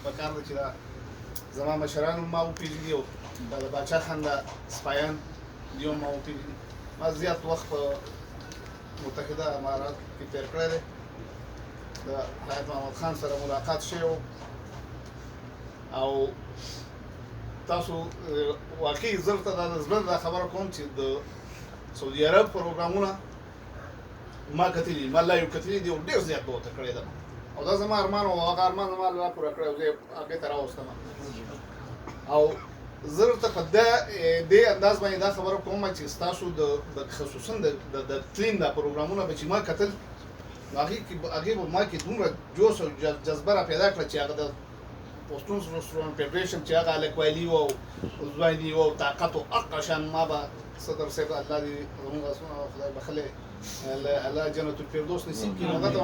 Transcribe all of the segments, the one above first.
پکار ده چې دا زما مشران ما وپېژني او دا د باچا خان د سپایان دي هم ما وپېژني. ما زیات وخت په متحده امارات کې تېر کړی دی. د حیات محمد خان سره ملاقات شوی و او تاسو واقعي زه ورته د زړه دا خبره کوم چې د سعودي عرب پروګرامونه ما کتلي ما لایو کتلي دي او ډېر زیات به ورته کړی ده او دا زما ارمان و هغه ارمان زما الله پوره کړی او زه هغې ته راوستم او زه ورته په دې انداز باندې دا خبره کوم چې ستاسو د خصوصا د کلین دا پروګرامونه به چې ما کتل هغې به ما کې دومره جوش او جذبه را پیدا کړه چې هغه د پښتون رستورانټ فیډریشن چې هغه هلک ویلي و او ځواني و او طاقت و هغه شان ما به صدر صاحب الله دې زموږ آسونه خدای بخلی الله جنت الفردوس نصیب کړي نو هغه ته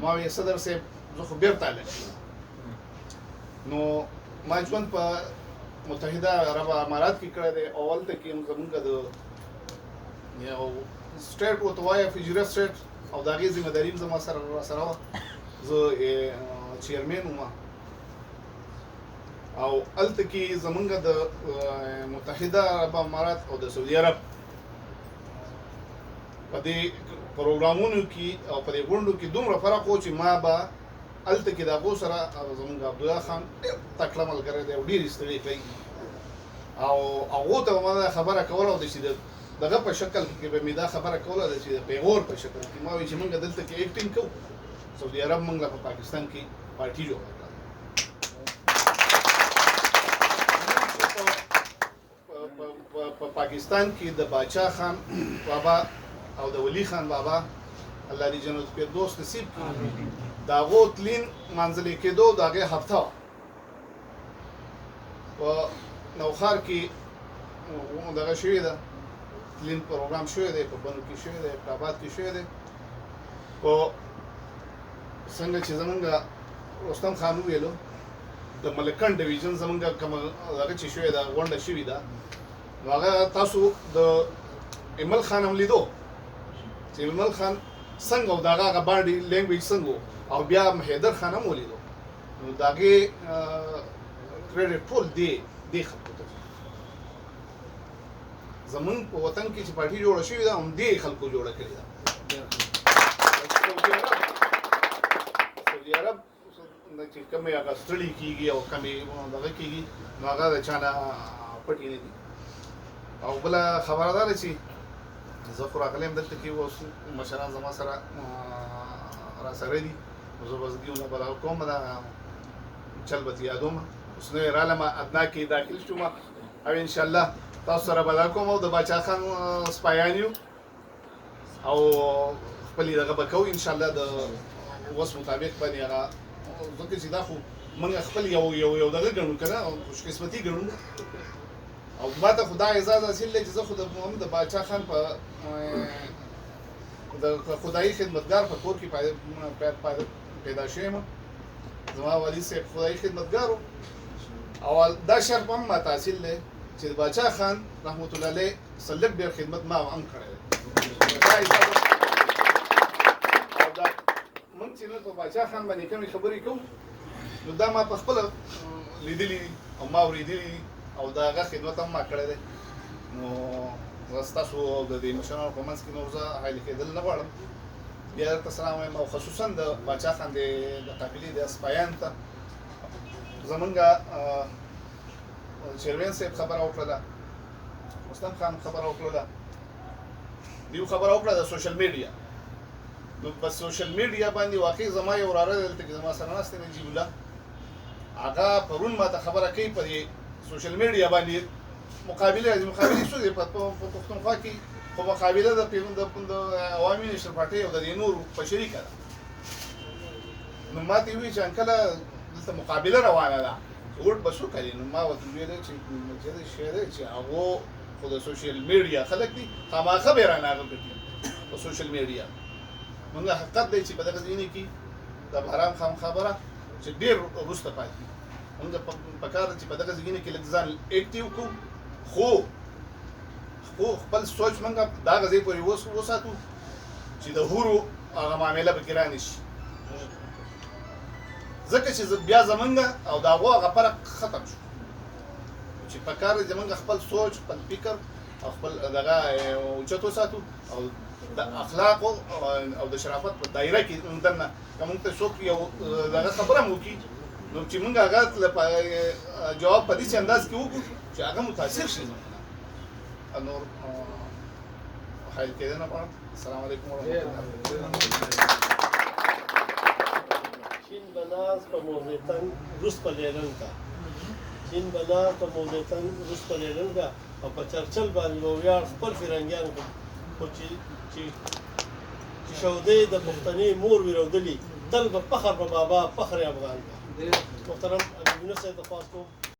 ما ویې صدر صاحب زه خو بېرته هلک نو ما ژوند په متحده عرب امارات کې کړی دی او هلته کې زموږ د یو سټیټ ورته وایه فجیره سټیټ او د هغې ذمه داري هم زما سره راسره وه زه چیرمین وم او هلته کې زمونږ د متحده عرب امارات او د سعودي عرب په دې پروګرامونو کې او په دې غونډو کې دومره فرق و چې ما به هلته کې د هغو سره زمونږ عبدالله خان ډېر تکړه ملګری دی او ډېرې ستړې کوي او هغو ته به ما دا خبره کوله او چې دغه په شکل کې به مې دا خبره کوله چې د پیغور په شکل کې ما وایي چې موږ دلته کې ایکټینګ کوو سعودي عرب موږ له په پاکستان کې پارټي جوړه کړه په پاکستان کې د باچا خان بابا او د ولی خان بابا الله دې جنت الفردوس نصیب کړي د هغو تلین منځلې کېدو د هغې هفته وه په نوخار کې دغه شوې ده تلین پروګرام شوی دی په بنو کې شوی دی په آباد کې شوی دی په څنګه چې زمونږ رستم خان وویلو د ملکن ډویژن زمونږ کوم هغه چې شوې ده غونډه شوې ده نو هغه تاسو د ایمل خان هم لیدو چې ایمل خان څنګه و د هغه باډي لینګویج څنګه او بیا حیدر خان هم ولیدو نو د هغې کریډټ ټول دې خلکو ته زمون په وطن کې چې پارټي جوړه شوې ده هم دې خلکو جوړه کړې ده سعودي عرب چې کومې هغه ستړي کېږي او کومې دغه کېږي نو هغه د چا نه پټې نه دي او بله خبره دا ده چې زه خو راغلی یم دلته کې اوس مشران زما سره راسره دي نو زه به زګیونه به کوم دا چل به یادوم اوس نوې رالم ادنا کې داخل شوم او انشاءالله تاسو سره به دا کوم او د باچا خان سپایان یو او خپلې دغه به کوو انشاءالله د وس مطابق باندې هغه ځکه چې دا خو موږ خپل یو دغه ګڼو که نه خوشقسمتي ګڼو او ما ته خو دا اعزاز حاصل دی چې زه خو د باچا خان په د خدایي خدمتګار په کور کې پیدا شوی یم زما والد صاحب خدایي خدمتګار و او دا شرف هم ماته حاصل دی چې د باچا خان رحمت الله علیه سلک ډېر خدمت ما هم کړی دی او دا موږ چې نن په باچا خان باندې کومې خبرې کوو نو دا ما په خپله لیدلي او ما اورېدلي او د هغه خدمت هم ما کړی دی نو زه ستاسو او د دې مشرانو په منځ کې نور زه حایل کېدل نه غواړم بیا درته سلام وایم او خصوصا د باچا خان د قافلې د سپایان ته زمونږ چیرمین صاحب خبره وکړله رستم خان خبره وکړله دیو خبره وکړه د سوشل میډیا نو په سوشل میډیا باندې واقعي زما یو وراره دلته کې زما سره ناست دی نجیب الله هغه پرون ماته خبره کوي په دې سوشل میډیا باندې مقابله څه دی په پښتونخوا کې خو مقابله د عوامي نشر پارټۍ او د دې نورو په شریکه ده نو ما ته وویل چې انکله دلته مقابله روانه ده ووټ به څو کوي نو ما ورته وویل چې دا شی دی چې هغو خو د سوشل میډیا خلک دي خامخا به یې رانغه کړي په سوشل میډیا موږ حقیقت دی چې په دغه ځینې کې د بهرام خام خبره چې ډېر وروسته پاتې موږ پکار ده چې په دغه ځینې کې لږ ځان اکټیو کړو خو خپل سوچ موږ دا غځې پورې وساتو چې د هورو هغه معامله پکې رانشي ځکه چې بیا زمونږ او د هغو هغه فرق ختم شو چې په کار زمونږ خپل سوچ خپل فکر او خپل دغه اوچت وساتو او د اخلاقو او د شرافت په دایره کې دننه که موږ ته څوک یو دغه خبره هم وکړي نو چې موږ هغه جواب په داسې انداز کې وکړو چې هغه متاثر شي نور حایل کېدنه غواړم. السلام علیکم ورحمة الله. چین بناز په موزیتن روس په لیرنګه چین بناز په موزیتن روس په لیرنګه او په چرچل باندې ویاړ خپل فرنګیان خو چې شودې د پښتنې مور ویرودلي تل به فخر په بابا فخر افغان محترم امینه صاحب د خواست کوم